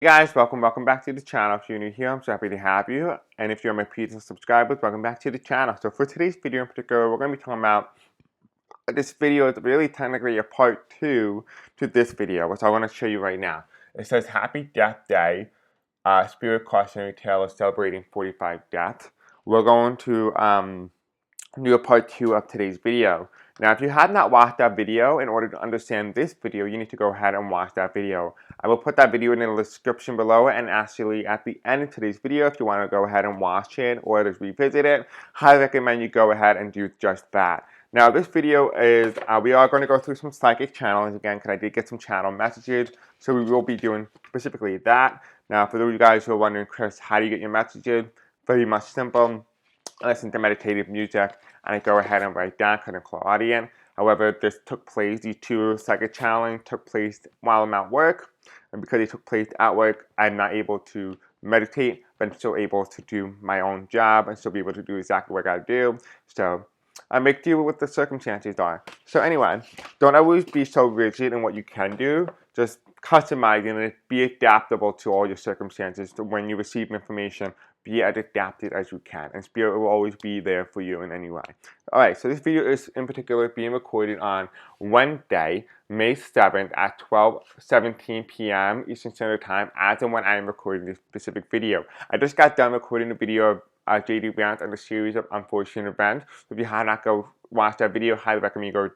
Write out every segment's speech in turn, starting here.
Hey guys, welcome back to the channel. If you're new here, I'm so happy to have you. And if you're my previous subscribers, welcome back to the channel. So for today's video in particular, we're going to be talking about this video is really technically a part 2 to this video, which I want to show you right now. It says Happy Death Day, Spirit Cautionary Tale is celebrating 45 deaths. We're going to do a part 2 of today's video. Now, if you have not watched that video, in order to understand this video, you need to go ahead and watch that video. I will put that video in the description below, and actually at the end of today's video, if you want to go ahead and watch it or just revisit it, highly recommend you go ahead and do just that. Now, this video is, we are going to go through some psychic channels again, because I did get some channel messages, so we will be doing specifically that. Now, for those of you guys who are wondering, Chris, how do you get your messages? Very much simple. I listen to meditative music, and I go ahead and write down kind of Claudian. However, these two psychic challenge took place while I'm at work, and because they took place at work, I'm not able to meditate, but I'm still able to do my own job and still be able to do exactly what I gotta do. So I make do with what the circumstances are. So anyway, don't always be so rigid in what you can do. Just customizing it, be adaptable to all your circumstances. So when you receive information, be as adapted as you can, and Spirit will always be there for you in any way. Alright, so this video is in particular being recorded on Wednesday, May 7th at 12:17 p.m. Eastern Standard Time, as and when I am recording this specific video. I just got done recording the video of JD Vance and a series of unfortunate events. So if you have not go watch that video, highly recommend you go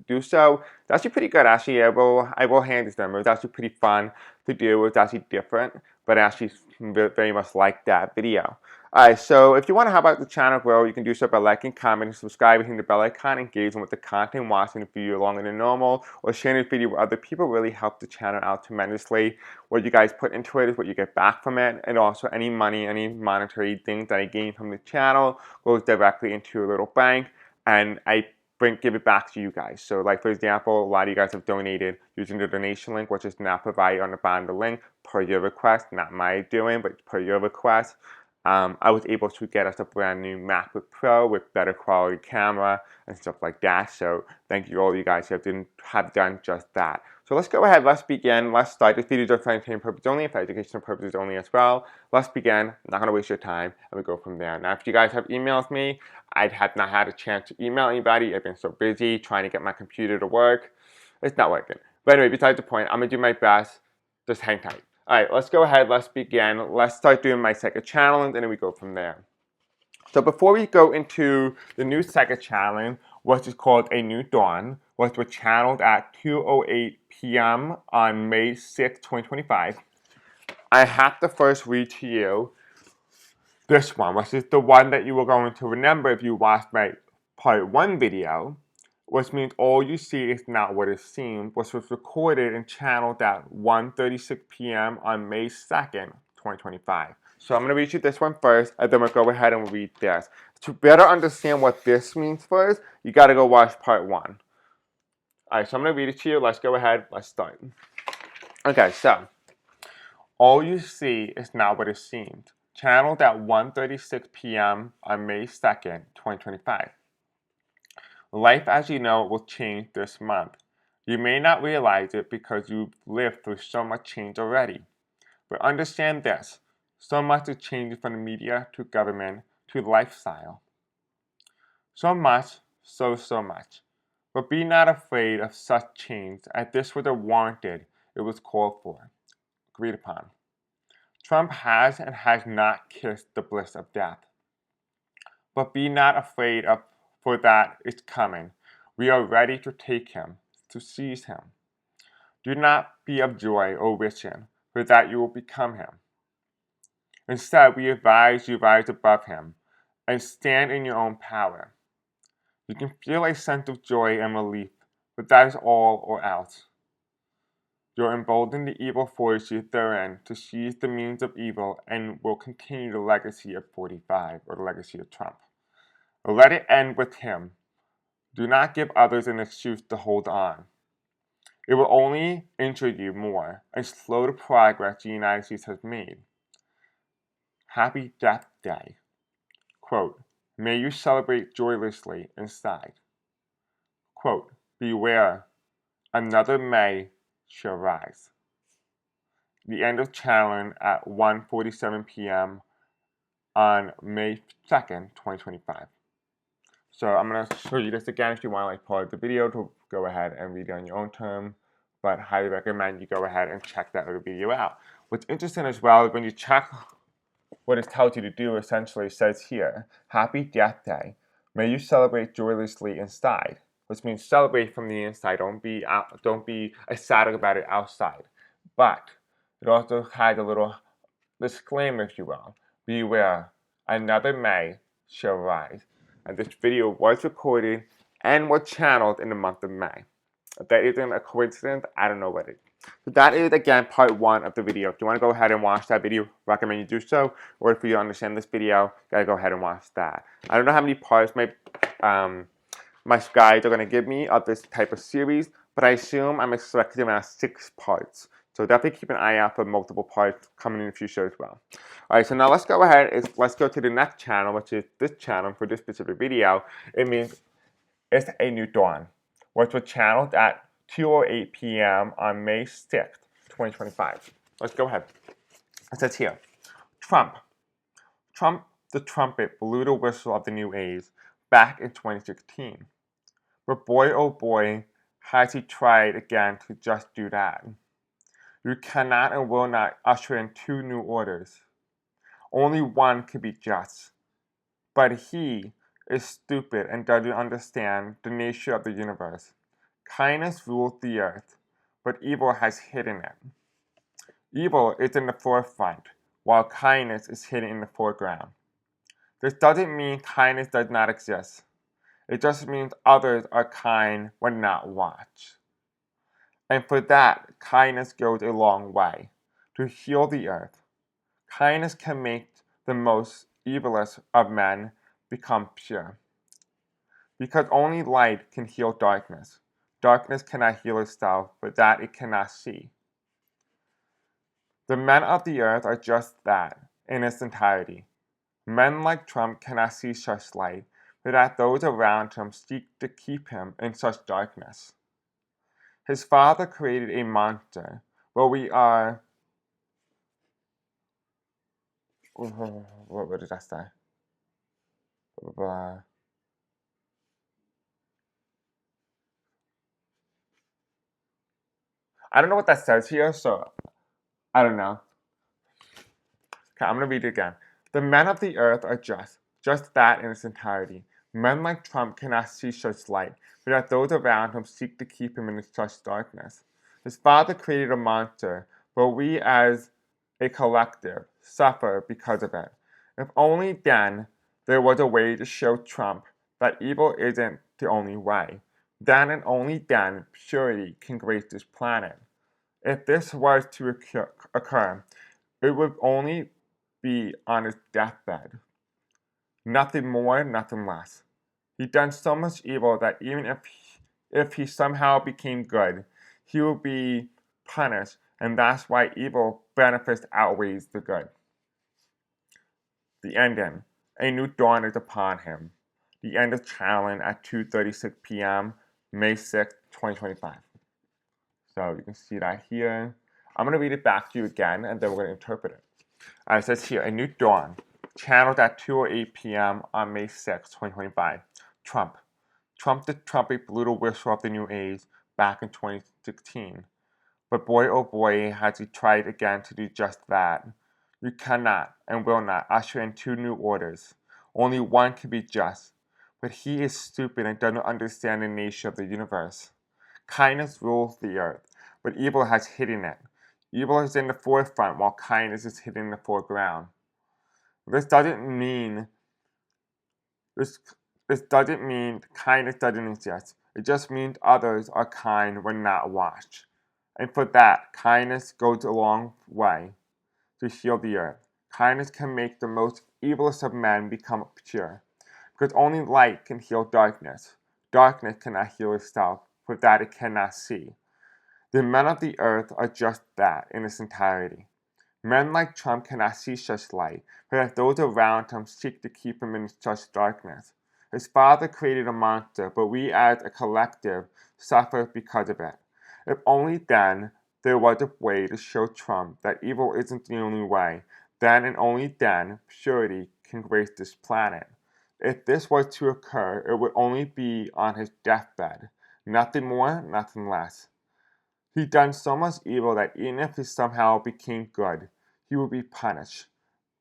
do so. It's actually pretty good. Actually, I will hand this them. It was actually pretty fun to do. It was actually different, but I actually very much like that video. Alright, so if you want to help out the channel grow, you can do so by liking, commenting, subscribing, hitting the bell icon, engaging with the content, watching the video longer than normal, or sharing this video with other people really help the channel out tremendously. What you guys put into it is what you get back from it, and also any money, any monetary things that I gain from the channel goes directly into a little bank, and I give it back to you guys. So like for example, a lot of you guys have donated using the donation link, which is now provided on the bottom of the link per your request, not my doing, but per your request. I was able to get us a brand new MacBook Pro with better quality camera and stuff like that. So thank you all you guys who have done just that. So let's go ahead, let's begin, let's start. This video is for entertainment purposes only, for educational purposes only as well. Let's begin, I'm not going to waste your time, and we go from there. Now if you guys have emailed me, I have not had a chance to email anybody. I've been so busy trying to get my computer to work. It's not working. But anyway, besides the point, I'm going to do my best. Just hang tight. Alright, let's go ahead, let's begin. Let's start doing my second challenge, and then we go from there. So before we go into the new second challenge, which is called A New Dawn, which was channeled at 2:08 p.m. on May 6, 2025, I have to first read to you this one, which is the one that you were going to remember if you watched my part 1 video, which means all you see is not what is seen, which was recorded and channeled at 1:36 p.m. on May 2nd, 2025. So I'm going to read you this one first, and then we'll go ahead and read this. To better understand what this means first, you got to go watch part 1. Alright, so I'm going to read it to you. Let's go ahead. Let's start. Okay, so all you see is not what is seen. Channeled at 1:36 p.m. on May 2nd, 2025. Life as you know it will change this month. You may not realize it because you've lived through so much change already. But understand this, so much is changing from the media to government to lifestyle. So much, so much. But be not afraid of such change, as this was warranted, it was called for, agreed upon. Trump has and has not kissed the bliss of death. But be not afraid of, for that is coming. We are ready to take him, to seize him. Do not be of joy or wishing, for that you will become him. Instead, we advise you rise above him, and stand in your own power. You can feel a sense of joy and relief, but that is all or else. You'll embolden the evil forces therein to seize the means of evil and will continue the legacy of 45, or the legacy of Trump. Let it end with him. Do not give others an excuse to hold on. It will only injure you more and slow the progress the United States has made. Happy Death Day. Quote, may you celebrate joyously inside. Quote, beware, another May shall rise. the end of channeling at 1:47 p.m. on May 2nd, 2025. So I'm going to show you this again if you want to pause the video to go ahead and read it on your own term, but highly recommend you go ahead and check that other video out. What's interesting as well is when you check what it tells you to do, essentially says here, Happy Death Day. May you celebrate joyously inside, which means celebrate from the inside. Don't be ecstatic about it outside. But it also had a little disclaimer, if you will. Beware, another May shall rise. And this video was recorded and was channeled in the month of May. If that isn't a coincidence, I don't know what it is. So that is, again, part 1 of the video. If you want to go ahead and watch that video, recommend you do so. Or if you understand this video, gotta go ahead and watch that. I don't know how many parts my guides are going to give me of this type of series, but I assume I'm expecting around 6 parts. So definitely keep an eye out for multiple parts coming in the future as well. Alright, so now let's go ahead and let's go to the next channel, which is this channel for this specific video. It means it's a new dawn, which was channeled at 2:08 p.m. on May 6th, 2025. Let's go ahead. It says here, Trump the trumpet blew the whistle of the new age back in 2016. But boy oh boy, has he tried again to just do that. You cannot and will not usher in 2 new orders. Only one can be just. But he is stupid and doesn't understand the nature of the universe. Kindness rules the earth, but evil has hidden it. Evil is in the forefront, while kindness is hidden in the foreground. This doesn't mean kindness does not exist. It just means others are kind when not watched. And for that, kindness goes a long way. To heal the earth, kindness can make the most evilest of men become pure. Because only light can heal darkness. Darkness cannot heal itself, but that it cannot see. The men of the earth are just that, in its entirety. Men like Trump cannot see such light, but that those around him seek to keep him in such darkness. His father created a monster, but we are... What did I say? I don't know what that says here, so I don't know. Okay, I'm going to read it again. The men of the earth are just that in its entirety. Men like Trump cannot see such light, but that those around him seek to keep him in such darkness. His father created a monster, but we as a collective suffer because of it. If only then there was a way to show Trump that evil isn't the only way. Then and only then purity can grace this planet. If this was to occur, it would only be on his deathbed. Nothing more, nothing less. He'd done so much evil that even if he somehow became good, he would be punished, and that's why evil benefits outweighs the good. The ending. A new dawn is upon him. The end of channeling at 2:36 p.m. May 6, 2025. So you can see that here. I'm going to read it back to you again, and then we're going to interpret it. It says here, a new dawn, channeled at 2:08 p.m. on May 6, 2025. Trump the trumpet blew the whistle of the new age back in 2016. But boy oh boy, has he tried again to do just that. You cannot and will not usher in 2 new orders. Only one can be just. But he is stupid and doesn't understand the nature of the universe. Kindness rules the earth, but evil has hidden it. Evil is in the forefront while kindness is hidden in the foreground. This doesn't mean kindness doesn't exist. It just means others are kind when not watched. And for that, kindness goes a long way to heal the earth. Kindness can make the most evilest of men become pure. Because only light can heal darkness. Darkness cannot heal itself, for that it cannot see. The men of the earth are just that in its entirety. Men like Trump cannot see such light, but that those around him seek to keep him in such darkness. His father created a monster, but we as a collective suffer because of it. If only then there was a way to show Trump that evil isn't the only way. Then and only then, purity can grace this planet. If this was to occur, it would only be on his deathbed. Nothing more, nothing less. He'd done so much evil that even if he somehow became good, he would be punished.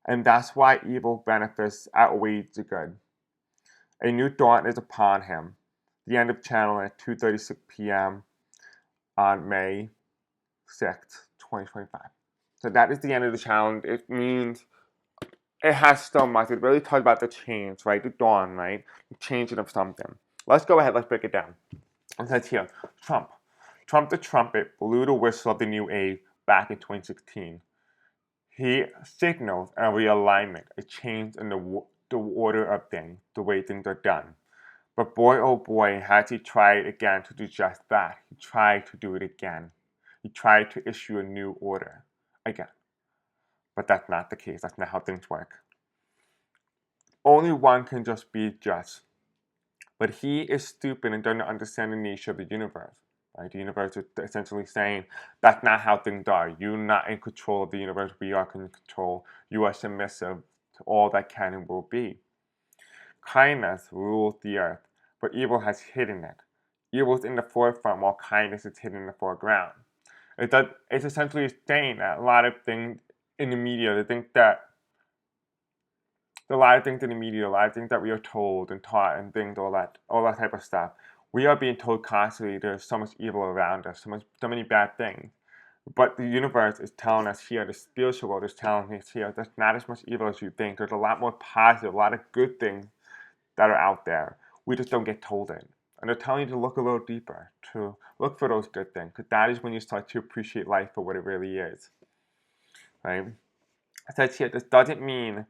And that's why evil benefits outweigh the good. A new dawn is upon him. The end of channel at 2:36 p.m. on May 6th, 2025. So that is the end of the challenge. It means it has so much. It really talks about the change, right? The dawn, right? The changing of something. Let's go ahead. Let's break it down. It says here, Trump. Trump the trumpet blew the whistle of the new age back in 2016. He signals a realignment, a change in the order of things, the way things are done. But boy, oh boy, has he tried again to do just that. He tried to do it again. He tried to issue a new order again. But that's not the case. That's not how things work. Only one can just be just. But he is stupid and doesn't understand the nature of the universe. Right? The universe is essentially saying that's not how things are. You're not in control of the universe. We are in control. You are submissive to all that can and will be. Kindness rules the earth, but evil has hidden it. Evil is in the forefront while kindness is hidden in the foreground. It's essentially saying that a lot of things in the media, a lot of things in the media, a lot of things that we are told and taught and things, all that type of stuff. We are being told constantly there's so much evil around us, so many bad things. But the universe is telling us here, the spiritual world is telling us here, there's not as much evil as you think. There's a lot more positive, a lot of good things that are out there. We just don't get told it. And they're telling you to look a little deeper, to look for those good things, because that is when you start to appreciate life for what it really is. Right? It says here, this doesn't mean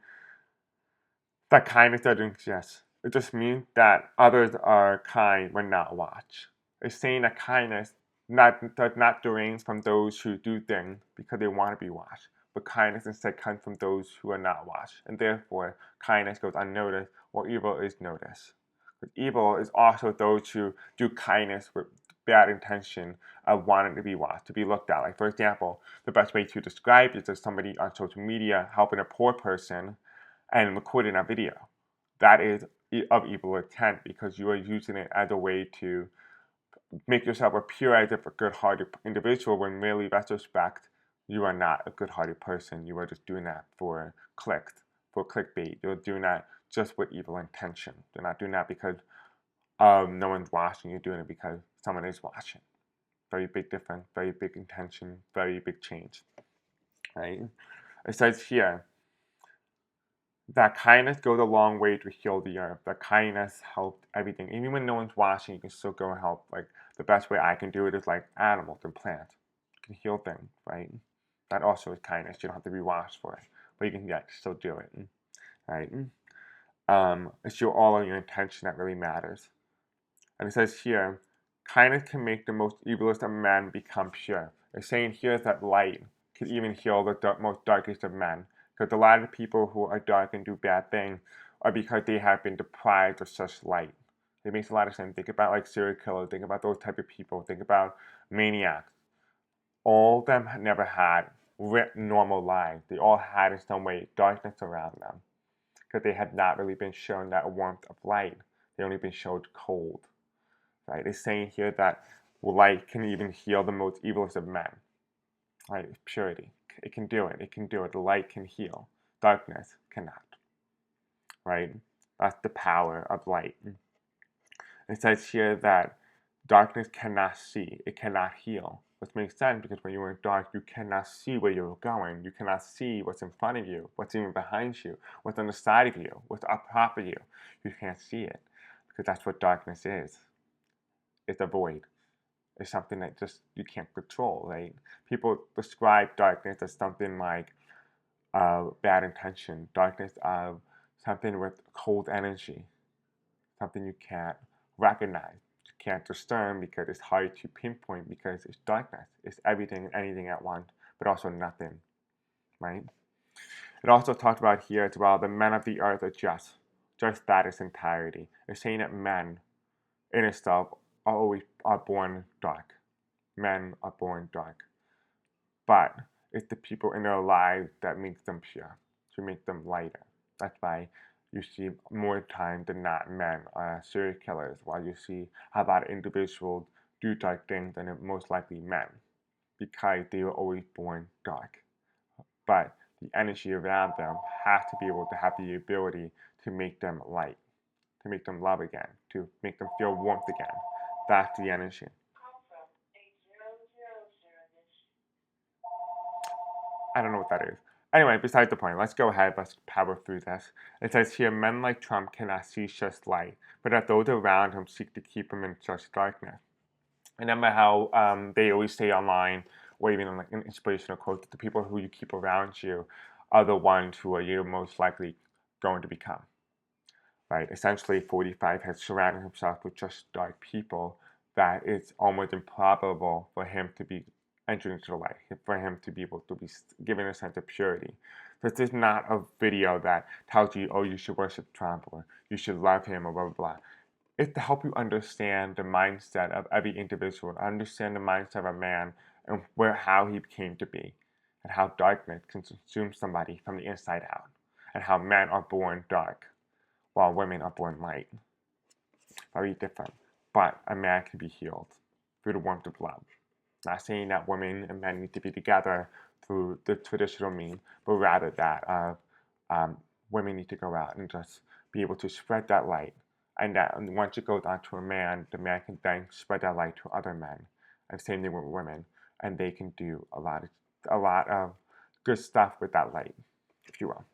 that kindness doesn't exist. It just means that others are kind when not watched. It's saying that kindness does not derange from those who do things because they want to be watched, but kindness instead comes from those who are not watched, and therefore kindness goes unnoticed while evil is noticed. But evil is also those who do kindness with bad intention of wanting to be watched, to be looked at. Like, for example, the best way to describe it is somebody on social media helping a poor person and recording a video. That is of evil intent because you are using it as a way to make yourself appear as if a good-hearted individual when really, retrospect, you are not a good-hearted person. You are just doing that for clicks, for clickbait. You're doing that just with evil intention. You're not doing that because no one's watching. You're doing it because someone is watching. Very big difference, very big intention, very big change. Right? It says here that kindness goes a long way to heal the earth. That kindness helps everything. Even when no one's watching, you can still go and help. Like, the best way I can do it is like animals and plants. You can heal things, right? That also is kindness. You don't have to be watched for it, but you can still do it, right? It's all of your intention that really matters. And it says here, kindness can make the most evilest of men become pure. It's saying here that light can even heal the most darkest of men. Because a lot of people who are dark and do bad things are because they have been deprived of such light. It makes a lot of sense. Think about like serial killers. Think about those type of people. Think about maniacs. All of them never had normal lives. They all had in some way darkness around them. Because they had not really been shown that warmth of light. They only been shown cold. Right? It's saying here that light can even heal the most evilest of men. Right? It's purity. It can do it. It can do it. The light can heal. Darkness cannot. Right? That's the power of light. It says here that darkness cannot see. It cannot heal. Which makes sense because when you're in dark, you cannot see where you're going. You cannot see what's in front of you, what's even behind you, what's on the side of you, what's up top of you. You can't see it because that's what darkness is. It's a void. It's something that just you can't control, right? People describe darkness as something like bad intention, darkness of something with cold energy, something you can't recognize, you can't discern because it's hard to pinpoint because it's darkness. It's everything and anything at once, but also nothing, right? It also talks about here as well, the men of the earth are just that its entirety. It's saying that men in itself are born dark. Men are born dark. but it's the people in their lives that makes them pure, to make them lighter. That's why you see more time than not men are serial killers, while you see a lot of individuals do dark things and it's most likely men, because they were always born dark. But the energy around them has to be able to have the ability to make them light, to make them love again, to make them feel warmth again. That's the energy. I don't know what that is. Anyway, besides the point, let's go ahead, let's power through this. It says here, men like Trump cannot see just light, but that those around him seek to keep him in just darkness. Remember how they always say online, or even in like an inspirational quote, that the people who you keep around you are the ones who are you most likely going to become. Right? Essentially, 45 has surrounded himself with just dark people that it's almost improbable for him to be entered into the light, for him to be able to be given a sense of purity. This is not a video that tells you, oh, you should worship Trump or you should love him or blah, blah, blah. It's to help you understand the mindset of every individual, understand the mindset of a man and how he came to be, and how darkness can consume somebody from the inside out, and how men are born dark while women are born light. Very different. But a man can be healed through the warmth of love. Not saying that women and men need to be together through the traditional means, but rather that women need to go out and just be able to spread that light. And that once it goes on to a man, the man can then spread that light to other men. And same thing with women. And they can do a lot of good stuff with that light, if you will.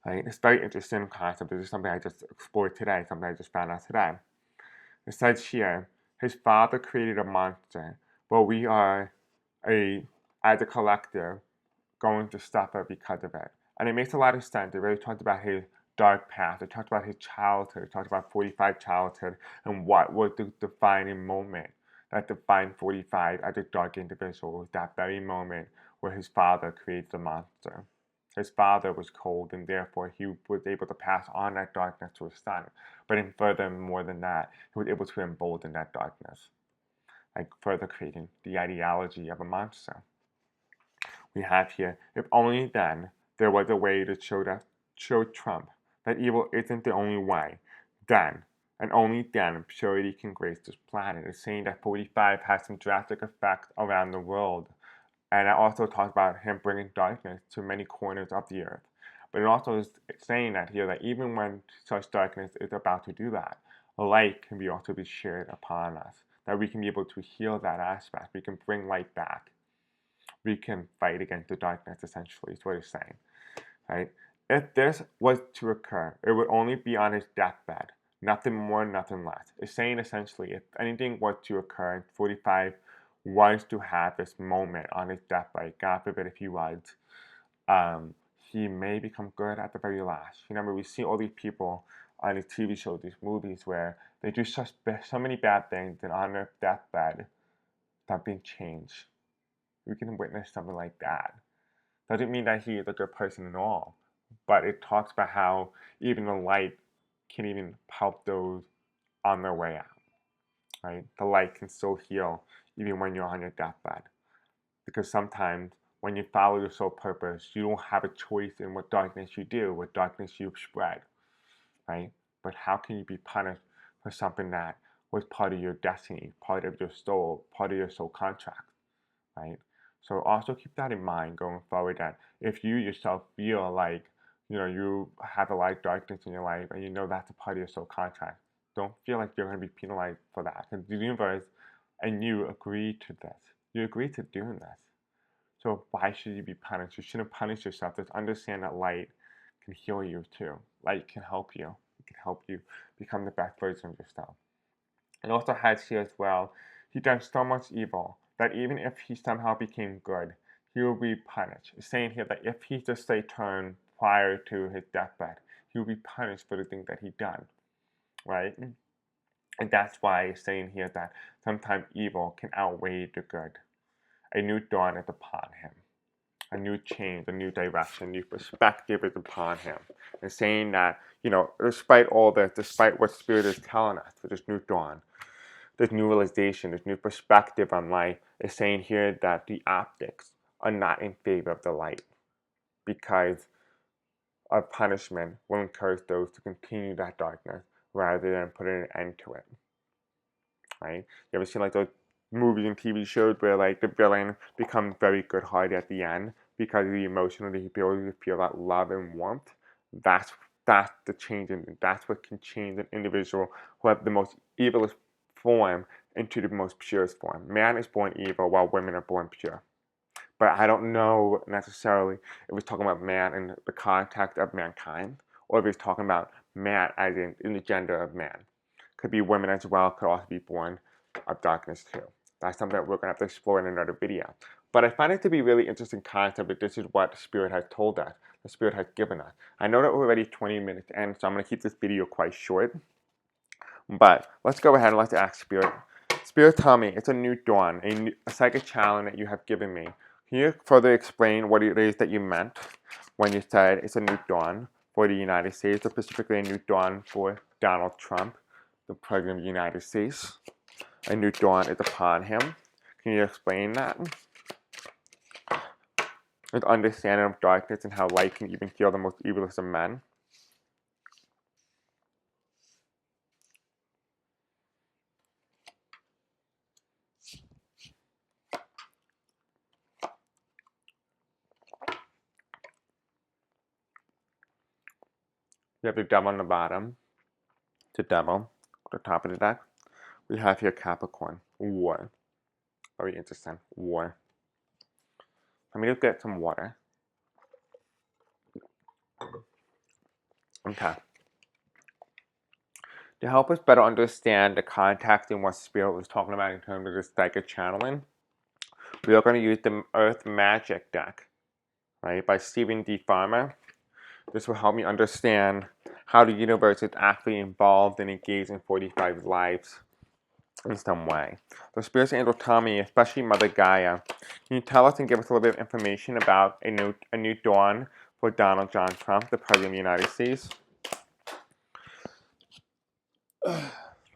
Right? It's a very interesting concept. This is something I just explored today, something I just found out today. It says here, his father created a monster, but we are, as a collective, going to suffer because of it. And it makes a lot of sense. It really talks about his dark past. It talks about his childhood. It talks about 45 childhood and what was the defining moment that defined 45 as a dark individual. Was that very moment where his father created the monster. His father was cold, and therefore he was able to pass on that darkness to his son. But in furthermore than that, he was able to embolden that darkness, like further creating the ideology of a monster. We have here, if only then there was a way to show Trump that evil isn't the only way, then, and only then, purity can grace this planet. It's saying that 45 has some drastic effects around the world. And it also talks about him bringing darkness to many corners of the earth. But it also is saying that here that even when such darkness is about to do that, light can be also be shared upon us. That we can be able to heal that aspect. We can bring light back. We can fight against the darkness, essentially, is what it's saying. Right? If this was to occur, it would only be on his deathbed. Nothing more, nothing less. It's saying essentially, if anything was to occur in 45 was to have this moment on his deathbed, God forbid if he was, he may become good at the very last. Remember, we see all these people on these TV shows, these movies, where they do so many bad things, and on their deathbed, something changed. We can witness something like that. Doesn't mean that he is a good person at all, but it talks about how even the light can even help those on their way out. Right? The light can still heal even when you're on your deathbed. Because sometimes when you follow your soul purpose, you don't have a choice in what darkness you do, what darkness you spread. Right? But how can you be punished for something that was part of your destiny, part of your soul contract? Right? So also keep that in mind going forward, that if you yourself feel like you have a lot of darkness in your life and you know that's a part of your soul contract, don't feel like you're going to be penalized for that, because the universe and you agreed to this. You agreed to doing this. So why should you be punished? You shouldn't punish yourself. Just understand that light can heal you too. Light can help you. It can help you become the best version of yourself. It also has here as well, he done so much evil that even if he somehow became good, he will be punished. It's saying here that if he just say turned prior to his deathbed, he will be punished for the thing that he done. Right? And that's why it's saying here that sometimes evil can outweigh the good. A new dawn is upon him. A new change, a new direction, a new perspective is upon him. And saying that, despite all this, despite what Spirit is telling us for this new dawn, this new realization, this new perspective on life is saying here that the optics are not in favor of the light, because of punishment will encourage those to continue that darkness rather than putting an end to it. Right? You ever seen like those movies and TV shows where like the villain becomes very good-hearted at the end because of the emotion that he ability to feel that love and warmth? That's the change, and that's what can change an individual who have the most evilest form into the most purest form. Man is born evil while women are born pure. But I don't know necessarily if it's talking about man in the context of mankind, or if it's talking about man as in the gender of man. Could be women as well, could also be born of darkness too. That's something that we're going to have to explore in another video. But I find it to be really interesting concept that this is what the Spirit has told us, the Spirit has given us. I know that we're already 20 minutes in, so I'm going to keep this video quite short. But let's go ahead and let's ask Spirit. Spirit, tell me, it's a new dawn, a psychic challenge that you have given me. Can you further explain what it is that you meant when you said it's a new dawn for the United States, or specifically a new dawn for Donald Trump, the President of the United States? A new dawn is upon him. Can you explain that? With understanding of darkness and how light can even heal the most evilest of men. You have the devil on the bottom, the devil, the top of the deck. We have here Capricorn, war. Very interesting, war. Let me just get some water. Okay. To help us better understand the context and what Spirit was talking about in terms of this psychic channeling, we are going to use the Earth Magic deck, right, by Stephen D. Farmer. This will help me understand how the universe is actually involved and engaged in 45 lives in some way. The Spirit's angel tell me, especially Mother Gaia, can you tell us and give us a little bit of information about a new dawn for Donald John Trump, the President of the United States?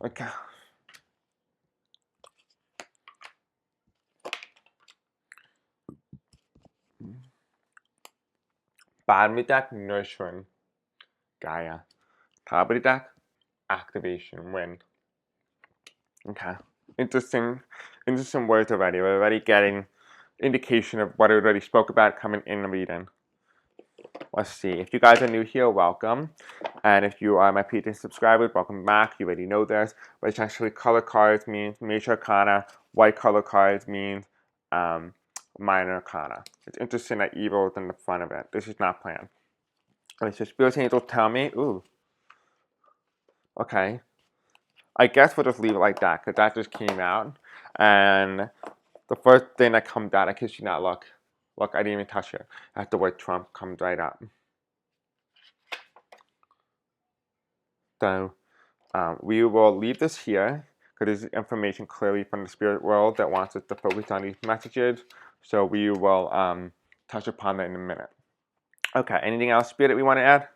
Okay. Bottom of the deck, nurturing, Gaia. Top of the deck, activation, wind. Okay. Interesting words already. We're already getting indication of what I already spoke about coming in the reading. Let's see. If you guys are new here, welcome. And if you are my Patreon subscribers, welcome back. You already know this. But essentially, color cards means major arcana. White color cards means minor arcana. It's interesting that evil is in the front of it. This is not planned. It's just Spirit Angels tell me. Ooh. Okay. I guess we'll just leave it like that, because that just came out. And the first thing that comes out, I kid you not, look, I didn't even touch it. That's the word Trump comes right up. So we will leave this here, because this is information clearly from the spirit world that wants us to focus on these messages. So we will touch upon that in a minute. Okay, anything else, Spirit, that we want to add?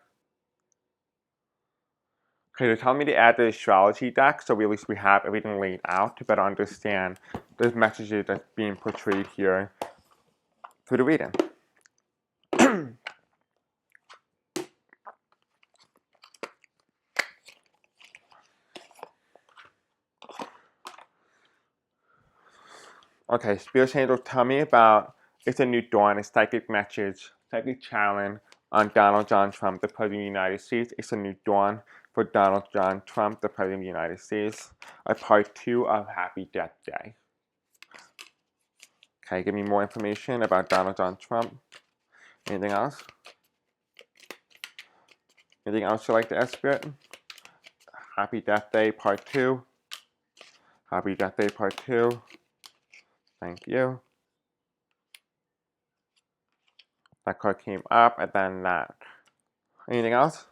Okay, they're telling me to add the astrology deck, so at least we have everything laid out to better understand the messages that's being portrayed here through the reading. Okay, Spirit Angels tell me about it's a new dawn, a psychic message, psychic challenge on Donald John Trump, the President of the United States. It's a new dawn for Donald John Trump, the President of the United States. A part 2 of Happy Death Day. Okay, give me more information about Donald John Trump. Anything else? Anything else you'd like to ask, Spirit? Happy Death Day, part 2. Happy Death Day, part 2. Thank you. That card came up, and then that. Anything else?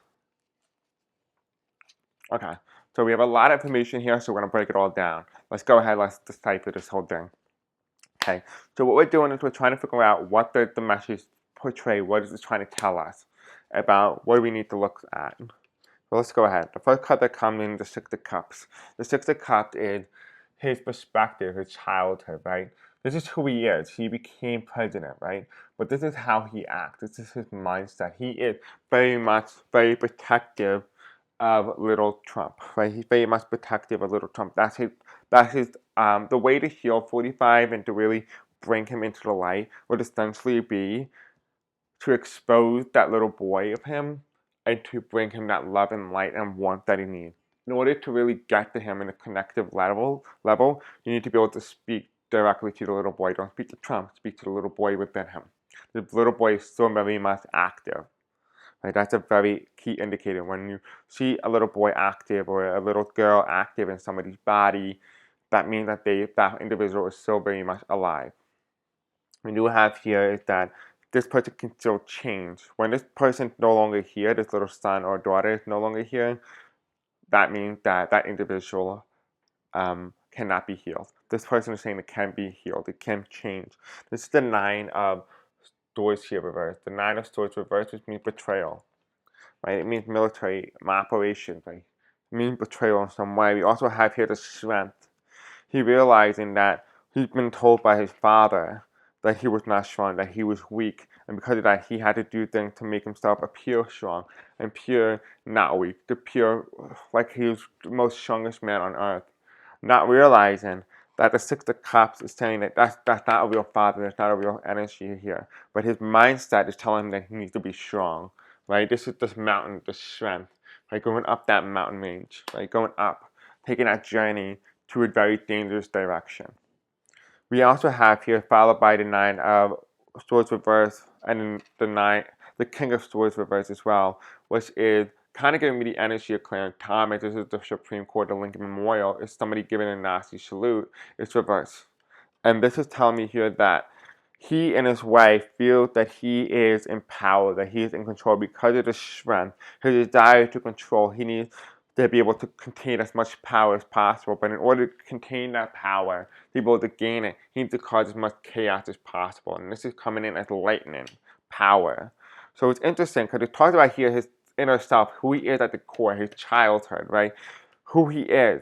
Okay, so we have a lot of information here, so we're going to break it all down. Let's go ahead, let's decipher this whole thing. Okay, so what we're doing is we're trying to figure out what the message portray, what is it trying to tell us about what do we need to look at. So let's go ahead. The first card that comes in, the Six of Cups. The Six of Cups is his perspective, his childhood, right? This is who he is. He became president, right? But this is how he acts. This is his mindset. He is very much very protective of little Trump, right? He's very much protective of little Trump. That's his the way to heal 45 and to really bring him into the light would essentially be to expose that little boy of him and to bring him that love and light and warmth that he needs. In order to really get to him in a connective level, you need to be able to speak directly to the little boy. Don't speak to Trump, speak to the little boy within him. The little boy is still very much active. Right? That's a very key indicator. When you see a little boy active or a little girl active in somebody's body, that means that that individual is still very much alive. What you have here is that this person can still change. When this person is no longer here, this little son or daughter is no longer here, that means that that individual cannot be healed. This person is saying it can be healed. It can change. This is the 9 of swords here reversed. The 9 of swords reversed, which means betrayal. Right? It means military operations. Right? It means betrayal in some way. We also have here the strength. He realizing that he's been told by his father that he was not strong, that he was weak, and because of that, he had to do things to make himself appear strong and appear not weak, to appear like he was the most strongest man on earth. Not realizing that the 6 of Cups is saying that that's not a real father, that's not a real energy here. But his mindset is telling him that he needs to be strong, right? This is this mountain, this strength, right? Going up that mountain range, right? Going up, taking that journey to a very dangerous direction. We also have here, followed by the 9 of Swords reverse, and then the King of Swords reverse as well, which is kind of giving me the energy of Clarence Thomas. This is the Supreme Court, the Lincoln Memorial. Is somebody giving a Nazi salute? It's reverse. And this is telling me here that he, in his way, feels that he is in power, that he is in control because of his strength, his desire to control. He needs to be able to contain as much power as possible. But in order to contain that power, to be able to gain it, he needs to cause as much chaos as possible. And this is coming in as lightning power. So it's interesting because it talks about here his inner self, who he is at the core, his childhood, right? Who he is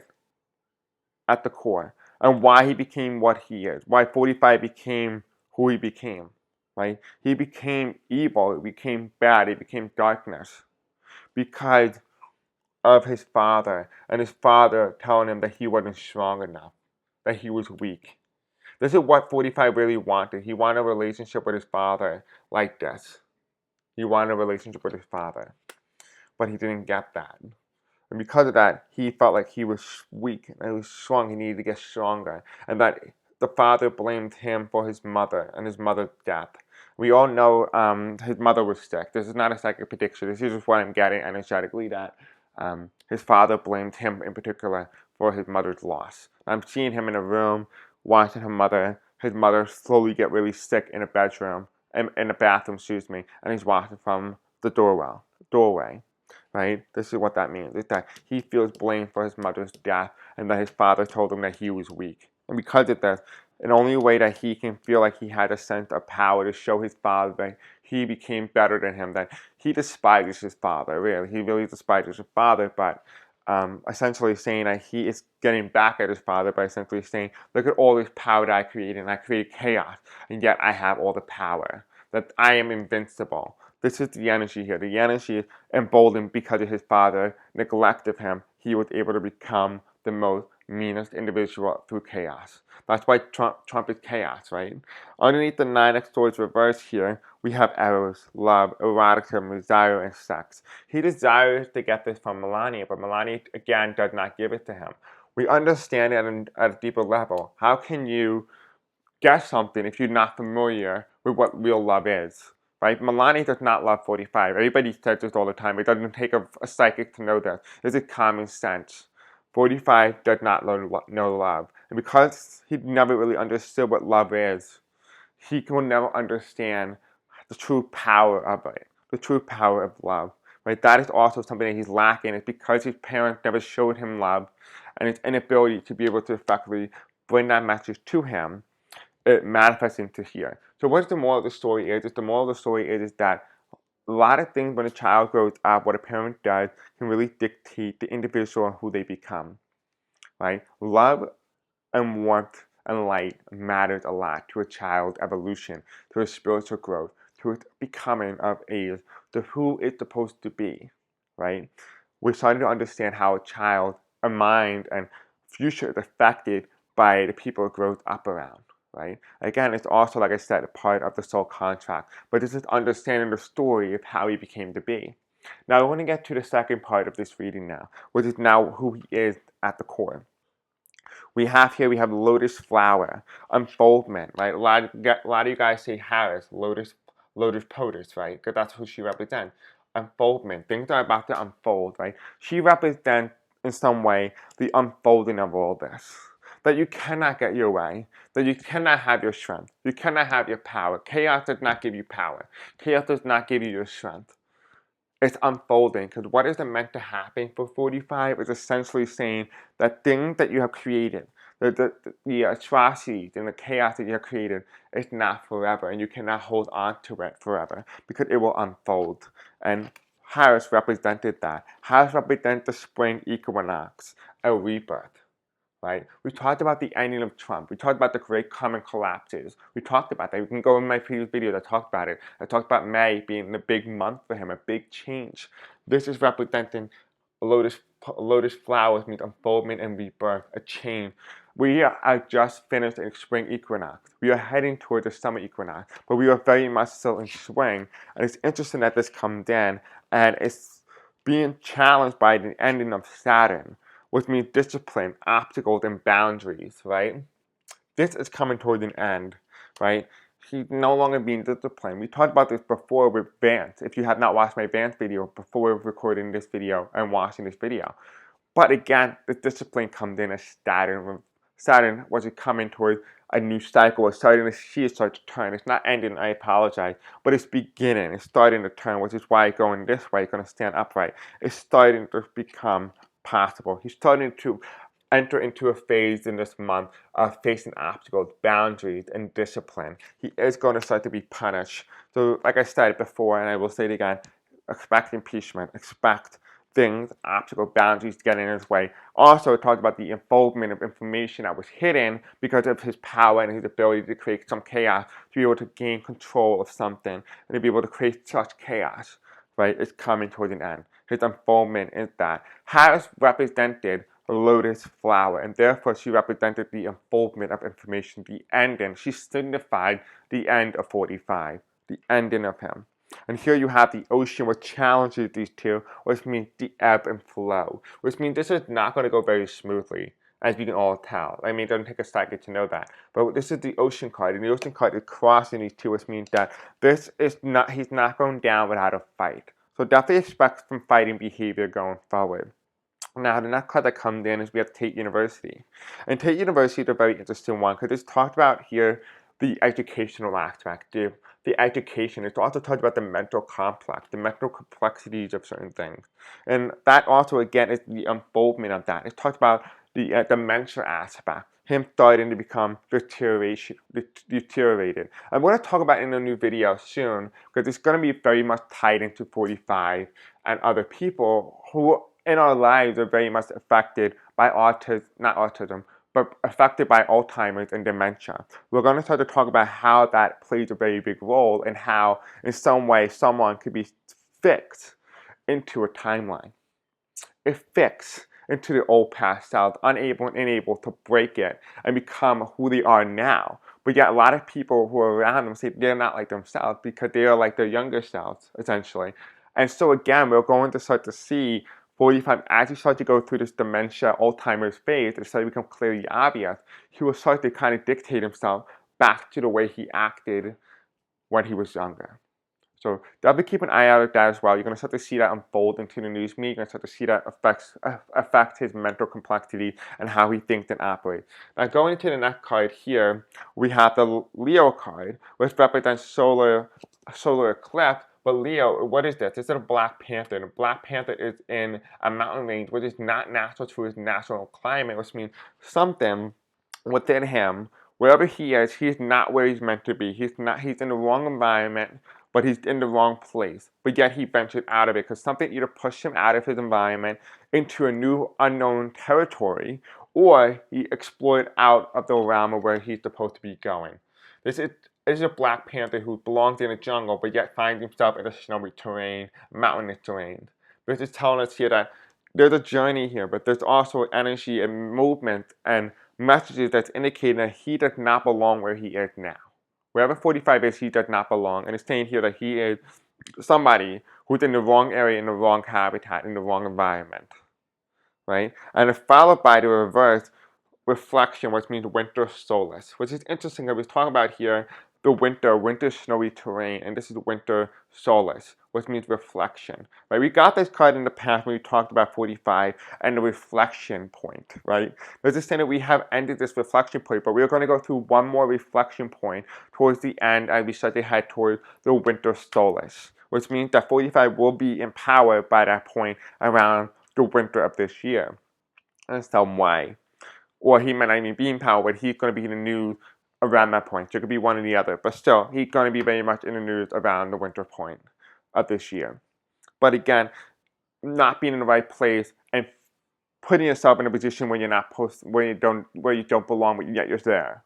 at the core, and why he became what he is, why 45 became who he became, right? He became evil, he became bad, he became darkness because of his father, and his father telling him that he wasn't strong enough, that he was weak. This is what 45 really wanted. He wanted a relationship with his father like this. He wanted a relationship with his father, but he didn't get that. And because of that, he felt like he was weak and he was strong. He needed to get stronger. And that the father blamed him for his mother and his mother's death. We all know his mother was sick. This is not a psychic prediction. This is just what I'm getting energetically, that his father blamed him in particular for his mother's loss. I'm seeing him in a room watching his mother slowly get really sick in a bedroom, in a bathroom, excuse me, and he's watching from the doorway. Right? This is what that means. It's that he feels blame for his mother's death and that his father told him that he was weak. And because of this, the only way that he can feel like he had a sense of power to show his father that he became better than him, that he despises his father, really. He really despises his father, but essentially saying that he is getting back at his father by essentially saying, look at all this power that I created, and I created chaos, and yet I have all the power, that I am invincible. This is the energy here. The energy is emboldened because of his father neglect of him. He was able to become the most meanest individual through chaos. That's why Trump is chaos, right? Underneath the 9 of Swords reverse here, we have eros, love, eroticism, desire, and sex. He desires to get this from Melania, but Melania, again, does not give it to him. We understand it at a deeper level. How can you get something if you're not familiar with what real love is? Right? Melania does not love 45. Everybody says this all the time. It doesn't take a psychic to know this. This is common sense. 45 does not know love. And because he never really understood what love is, he will never understand the true power of it, the true power of love. Right? That is also something that he's lacking. It's because his parents never showed him love, and his inability to be able to effectively bring that message to him, it manifests into here. So what's the moral of the story is? The moral of the story is that a lot of things when a child grows up, what a parent does, can really dictate the individual and who they become. Right? Love and warmth and light matters a lot to a child's evolution, to his spiritual growth, to its becoming of age, to who it's supposed to be, right? We're starting to understand how a child, a mind, and future is affected by the people it grows up around, right? Again, it's also, like I said, a part of the soul contract, but this is understanding the story of how he became to be. Now, I want to get to the second part of this reading now, which is now who he is at the core. We have lotus flower, unfoldment, right? A lot of you guys say Harris, lotus POTUS, right? Because that's who she represents. Unfoldment, things are about to unfold, right? She represents, in some way, the unfolding of all this. That you cannot get your way, that you cannot have your strength, you cannot have your power. Chaos does not give you power. Chaos does not give you your strength. It's unfolding, because what is meant to happen for 45 is essentially saying that things that you have created, the atrocities and the chaos that you have created is not forever, and you cannot hold on to it forever, because it will unfold. And Harris represented that. Harris represents the spring equinox, a rebirth. Right? We talked about the ending of Trump. We talked about the great common collapses. We talked about that. You can go in my previous video that talked about it. I talked about May being the big month for him, a big change. This is representing lotus flowers means unfoldment and rebirth, a change. We are just finished a spring equinox. We are heading towards the summer equinox, but we are very much still in spring. And it's interesting that this comes in, and it's being challenged by the ending of Saturn, which means discipline, obstacles, and boundaries, right? This is coming toward an end, right? He's no longer being disciplined. We talked about this before with Vance. If you have not watched my Vance video before recording this video and watching this video. But again, the discipline comes in as Saturn was coming towards a new cycle. It's starting to see it start to turn. It's not ending, I apologize, but it's beginning. It's starting to turn, which is why going this way, it's going to stand upright. It's starting to become possible. He's starting to enter into a phase in this month of facing obstacles, boundaries, and discipline. He is going to start to be punished. So, like I said before, and I will say it again, expect impeachment, expect things, obstacles, boundaries to get in his way. Also, it talked about the unfoldment of information that was hidden because of his power and his ability to create some chaos, to be able to gain control of something, and to be able to create such chaos, right? It's coming towards an end. His unfoldment is that. Harris represented the lotus flower, and therefore she represented the unfoldment of information, the ending. She signified the end of 45, the ending of him. And here you have the ocean, which challenges these two, which means the ebb and flow, which means this is not going to go very smoothly, as we can all tell. I mean, it doesn't take a second to know that. But this is the ocean card, and the ocean card is crossing these two, which means that he's not going down without a fight. So definitely expect some fighting behavior going forward. Now, the next card that comes in is we have Tate University. And Tate University is a very interesting one because it's talked about here the educational aspect, the education. It's also talked about the mental complex, the mental complexities of certain things. And that also, again, is the unfoldment of that. It's talked about the dementia aspect, him starting to become deteriorated. I'm going to talk about it in a new video soon because it's going to be very much tied into 45 and other people who in our lives are very much affected by but affected by Alzheimer's and dementia. We're going to start to talk about how that plays a very big role and how, in some way, someone could be fixed into a timeline. It fixed into the old past self, unable to break it and become who they are now. But yet a lot of people who are around them say they're not like themselves because they are like their younger selves, essentially. And so again, we're going to start to see 45, as he starts to go through this dementia, Alzheimer's phase, it starts to become clearly obvious, he will start to kind of dictate himself back to the way he acted when he was younger. So definitely keep an eye out at that as well. You're going to start to see that unfold into the news media. You're going to start to see that affect his mental complexity and how he thinks and operates. Now going into the next card here, we have the Leo card, which represents solar eclipse. But Leo, what is this? This is a Black Panther. And a Black Panther is in a mountain range, which is not natural to his natural climate, which means something within him, wherever he is, he's not where he's meant to be. He's in the wrong environment, but he's in the wrong place. But yet he ventured out of it because something either pushed him out of his environment into a new unknown territory, or he explored out of the realm of where he's supposed to be going. This is a Black Panther who belongs in a jungle, but yet finds himself in a snowy terrain, mountainous terrain. This is telling us here that there's a journey here, but there's also energy and movement and messages that's indicating that he does not belong where he is now. Wherever 45 is, he does not belong. And it's saying here that he is somebody who's in the wrong area, in the wrong habitat, in the wrong environment. Right? And it's followed by the reverse reflection, which means winter solace, which is interesting that we're talking about here the winter snowy terrain, and this is winter solace, which means reflection. Right? We got this card in the past when we talked about 45 and the reflection point, right? Let's just say that we have ended this reflection point, but we're going to go through one more reflection point towards the end as we start to head towards the winter solace, which means that 45 will be empowered by that point around the winter of this year in some way. Or he might not even be in power, but he's going to be in the news around that point. So it could be one or the other. But still, he's going to be very much in the news around the winter point of this year. But again, not being in the right place and putting yourself in a position where you're not where you don't belong, but yet you're there.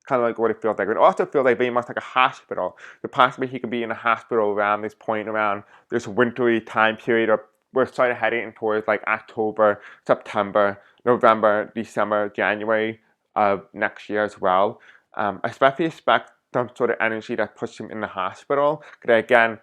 Kind of like what it feels like. It also feels like very much like a hospital. So possibly he could be in a hospital around this point, around this wintry time period, or we're starting heading towards like October, September, November, December, January of next year as well. Especially expect some sort of energy that puts him in the hospital. Because again,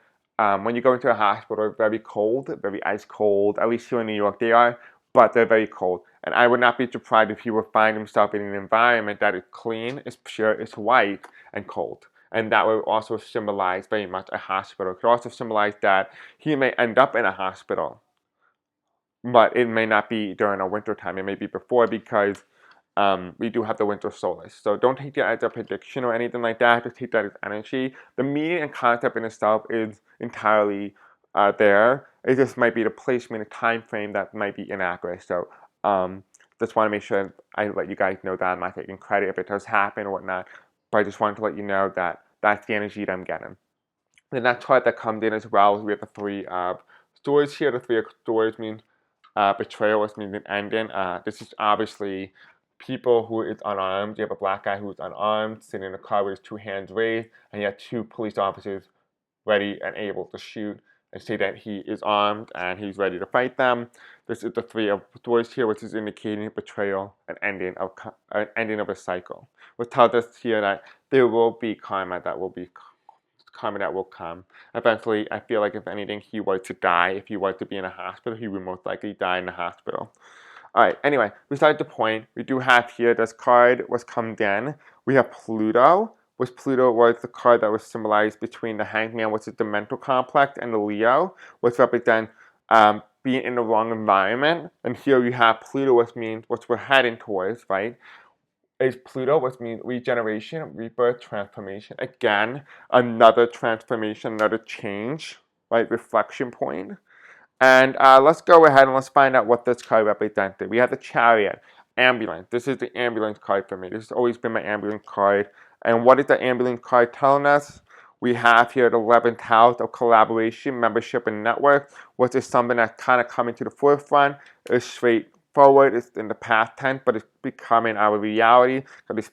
when you go into a hospital, it's very cold, very ice cold. At least here in New York they are, but they're very cold. And I would not be surprised if he would find himself in an environment that is clean, is pure, is white, and cold. And that would also symbolize very much a hospital. It could also symbolize that he may end up in a hospital, but it may not be during a winter time. It may be before, because we do have the winter solace. So don't take that as a prediction or anything like that. Just take that as energy. The meaning and concept in itself is entirely there. It just might be the placement, the time frame that might be inaccurate. So just want to make sure I let you guys know that I'm not taking credit if it does happen or whatnot. But I just wanted to let you know that that's the energy that I'm getting. The next card that comes in as well, we have the Three of Swords here. The Three of Swords means betrayal, which means an ending. This is obviously people who is unarmed. You have a black guy who's unarmed, sitting in a car with his two hands raised, and you have two police officers ready and able to shoot and say that he is armed and he's ready to fight them. This is the Three of Swords here, which is indicating betrayal, an ending of a cycle. Which tells us here that there will be karma that will come. Eventually, I feel like if anything, he was to die. If he was to be in a hospital, he would most likely die in the hospital. Alright, anyway, besides the point, we do have here this card was come in. We have Pluto, which Pluto was the card that was symbolized between the Hanged Man, which is the mental complex, and the Leo, which represent being in the wrong environment. And here we have Pluto, which means what we're heading towards, right? Is Pluto, which means regeneration, rebirth, transformation. Again, another transformation, another change, right? Reflection point. And let's go ahead and let's find out what this card represented. We have the Chariot, ambulance. This is the ambulance card for me. This has always been my ambulance card. And what is the ambulance card telling us? We have here the 11th house of collaboration, membership, and network, which is something that's kind of coming to the forefront. It's straightforward. It's in the past tense, but it's becoming our reality. So it's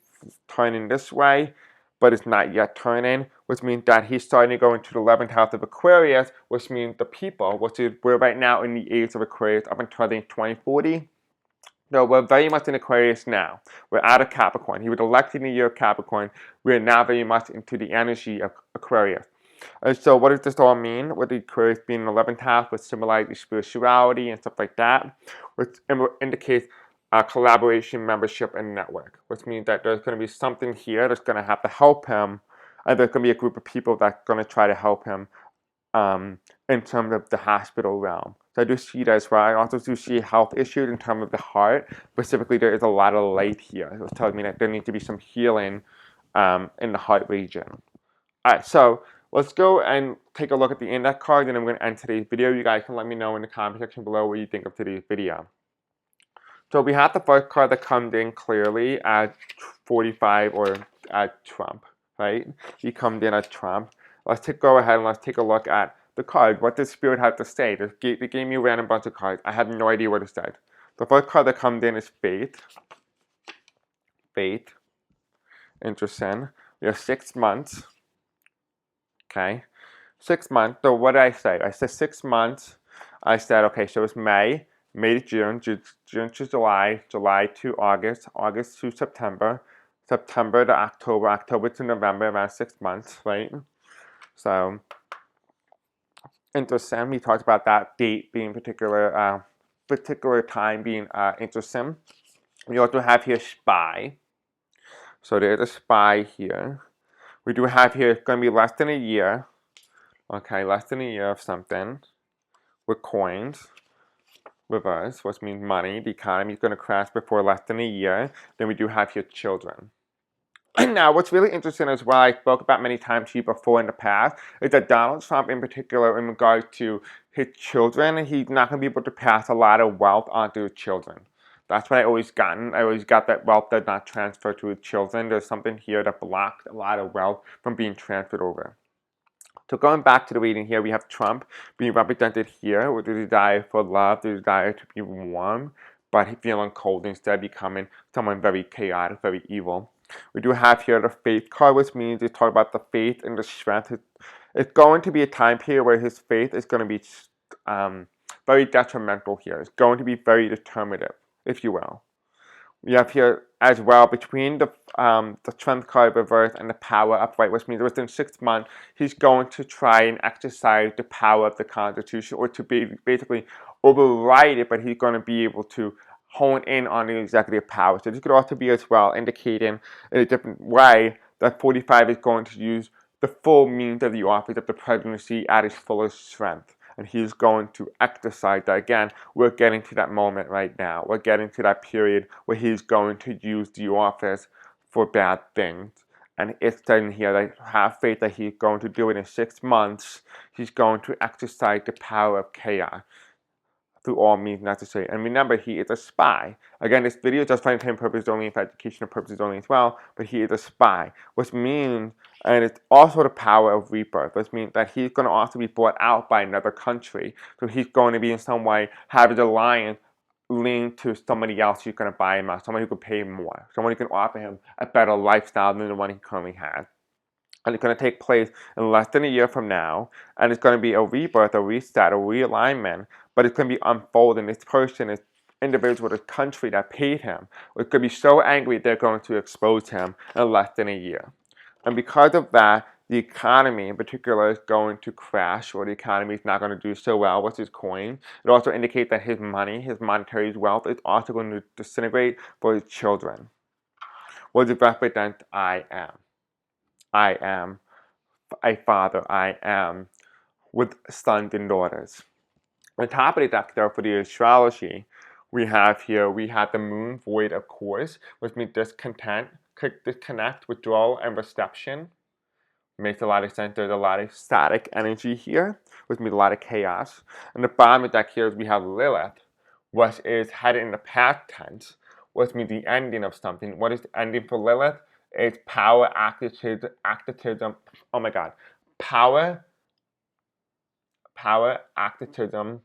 turning this way, but it's not yet turning, which means that he's starting to go into the 11th house of Aquarius, which means the people, which is we're right now in the age of Aquarius up until I think 2040. No, we're very much in Aquarius now. We're out of Capricorn. He was elected in the year of Capricorn. We're now very much into the energy of Aquarius. And so what does this all mean? With the Aquarius being in the 11th house, which symbolizes spirituality and stuff like that, which indicates collaboration, membership, and network, which means that there's going to be something here that's going to have to help him, and there's going to be a group of people that's going to try to help him in terms of the hospital realm. So I do see that as well. I also do see health issues in terms of the heart. Specifically, there is a lot of light here. It was telling me that there needs to be some healing in the heart region. Alright, so let's go and take a look at the index card, and I'm going to end today's video. You guys can let me know in the comment section below what you think of today's video. So we have the first card that comes in clearly at 45 or at Trump, right? He comes in at Trump. Let's go ahead and let's take a look at the card. What does Spirit have to say? They gave me a random bunch of cards. I have no idea what it said. The first card that comes in is Faith. Faith. Interesting. We have 6 months. Okay. 6 months. So what did I say? I said 6 months. I said, okay, so it's May to June, June to July, July to August, August to September, September to October, October to November, around 6 months, right? So, interesting. We talked about that date being particular time being interesting. We also have here spy. So there's a spy here. We do have here, it's going to be less than a year. Okay, less than a year of something. With coins. Reverse, which means money. The economy is going to crash before less than a year. Then we do have here children. And now, what's really interesting as well, I spoke about many times to you before in the past, is that Donald Trump in particular, in regard to his children, he's not going to be able to pass a lot of wealth onto his children. That's what I always gotten. I always got that wealth does not transfer to his children. There's something here that blocked a lot of wealth from being transferred over. So going back to the reading here, we have Trump being represented here with the desire for love, the desire to be warm, but feeling cold instead, becoming someone very chaotic, very evil. We do have here the faith card, which means they talk about the faith and the strength. It's going to be a time period where his faith is going to be very detrimental here. It's going to be very determinative, if you will. We have here as well between the strength card reverse and the power upright, which means within 6 months he's going to try and exercise the power of the Constitution, or to basically override it, but he's going to be able to hone in on the executive power. So this could also be as well indicating in a different way that 45 is going to use the full means of the office of the presidency at its fullest strength. And he's going to exercise that. Again, we're getting to that moment right now. We're getting to that period where he's going to use the office for bad things. And it's saying here that have faith that he's going to do it in 6 months. He's going to exercise the power of chaos through all means necessary. And remember, he is a spy. Again, this video is just for entertainment purposes only, and for educational purposes only as well, but he is a spy, which means, and it's also the power of rebirth, which means that he's going to also be bought out by another country. So he's going to be in some way have his alliance lean to somebody else who's going to buy him out, someone who can pay him more, someone who can offer him a better lifestyle than the one he currently has. And it's going to take place in less than a year from now, and it's going to be a rebirth, a reset, a realignment, but it's going to be unfolding. This person, this individual, this country that paid him, is going to be so angry they're going to expose him in less than a year. And because of that, the economy in particular is going to crash, or the economy is not going to do so well with his coin. It also indicates that his money, his monetary wealth, is also going to disintegrate for his children. What does it represent? I am. I am a father. I am with sons and daughters. On top of the deck, though, for the astrology, we have the moon void, of course, which means disconnect, withdrawal, and reception. Makes a lot of sense. There's a lot of static energy here, which means a lot of chaos. And the bottom of the deck here, we have Lilith, which is headed in the past tense, which means the ending of something. What is the ending for Lilith? It's power, activism. Oh my God, power, activism,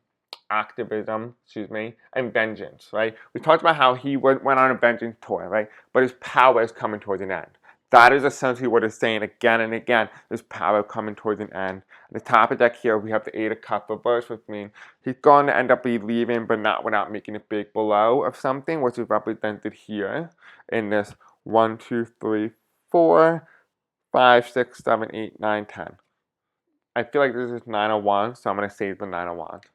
excuse me, and vengeance, right? We talked about how he went on a vengeance tour, right? But his power is coming towards an end. That is essentially what it's saying again and again. His power coming towards an end. At the top of the deck here, we have the 8 of Cups reversed, which means he's going to end up leaving, but not without making a big blow of something, which is represented here in this 1, 2, 3, 4, 5, 6, 7, 8, 9, 10. I feel like this is 9 of Wands, so I'm going to save the 9 of Wands.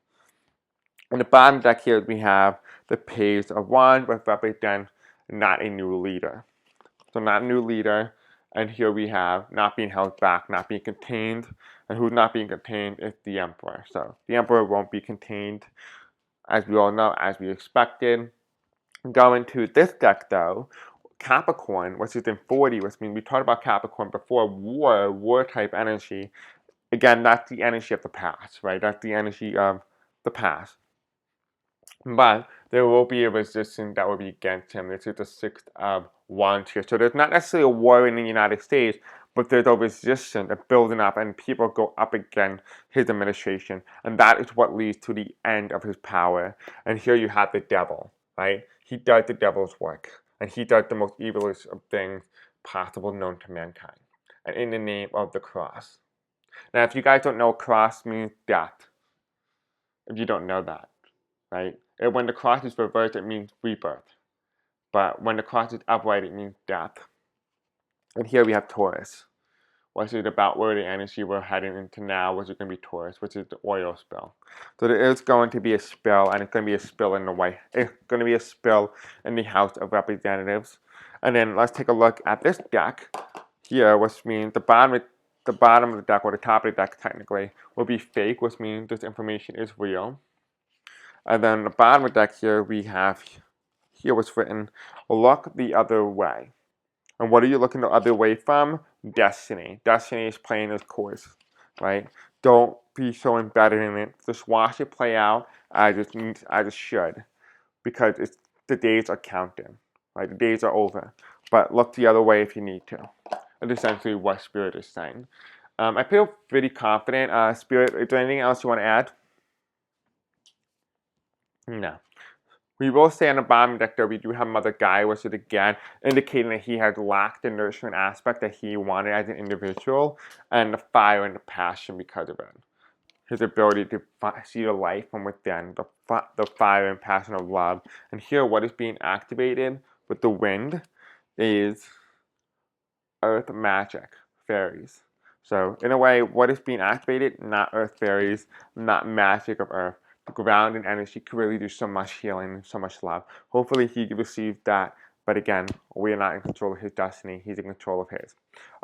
On the bottom deck here, we have the Page of Wands, which represents not a new leader. So not a new leader, and here we have not being held back, not being contained, and who's not being contained is the Emperor. So the Emperor won't be contained, as we all know, as we expected. Going to this deck, though, Capricorn, which is in 40, which means we talked about Capricorn before, war type energy. Again, that's the energy of the past, right? That's the energy of the past. But there will be a resistance that will be against him. This is the 6th of Wands here. So there's not necessarily a war in the United States, but there's a resistance, a building up, and people go up against his administration. And that is what leads to the end of his power. And here you have the devil, right? He does the devil's work. and he does the most evilest of things possible known to mankind, and in the name of the cross. Now, if you guys don't know, cross means death. If you don't know that, right? And when the cross is reversed, it means rebirth. But when the cross is upright, it means death. And here we have Taurus, which is about where the energy we're heading into now, which is going to be Taurus, which is the oil spill. So there is going to be a spill, and it's going to be a spill in the White. It's going to be a spill in the House of Representatives. And then let's take a look at this deck here, which means the bottom of the deck, or the top of the deck technically, will be fake, which means this information is real. And then the bottom of the deck here, we have here what's written, look the other way. And what are you looking the other way from? Destiny. Destiny is playing its course, right? Don't be so embedded in it. Just watch it play out as it should, because the days are counting, right? The days are over. But look the other way if you need to. That's essentially what Spirit is saying. I feel pretty confident. Spirit, is there anything else you want to add? No. We will say on the bottom deck that we do have Mother Gaia, which is again indicating that he has lacked the nurturing aspect that he wanted as an individual, and the fire and the passion because of it. His ability to see the light from within, the fire and passion of love. And here, what is being activated with the wind is earth magic, fairies. So, in a way, what is being activated? Not earth fairies, not magic of earth. The ground and energy can really do so much healing and so much love. Hopefully, he received that. But again, we are not in control of his destiny. He's in control of his.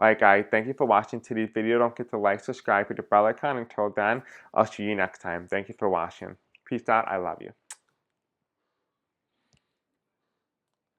Alright, guys, thank you for watching today's video. Don't forget to like, subscribe, hit the bell icon. Until then, I'll see you next time. Thank you for watching. Peace out. I love you.